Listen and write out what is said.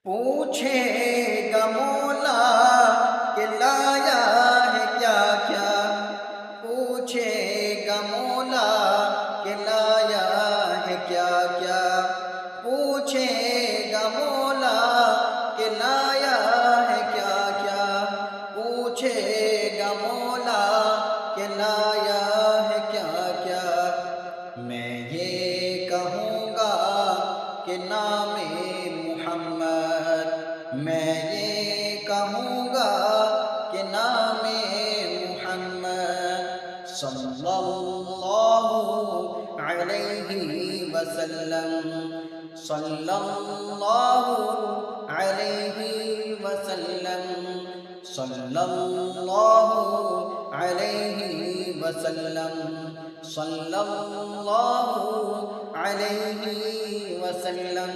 پوچھے گا مولا کہ لایا ہے کیا کیا، پوچھے گا مولا کہ لایا ہے کیا کیا، پوچھے گا مولا کہ لایا ہے کیا کیا، پوچھے گا مولا کہ لایا ہے کیا کیا۔ میں یہ کہوں گا کہ نام محمد، میں یہ کہوں گا کہ نام محمد صلی اللہ علیہ وسلم، صلی اللہ علیہ وسلم، صلی اللہ علیہ وسلم، صلی اللہ علیہ وسلم۔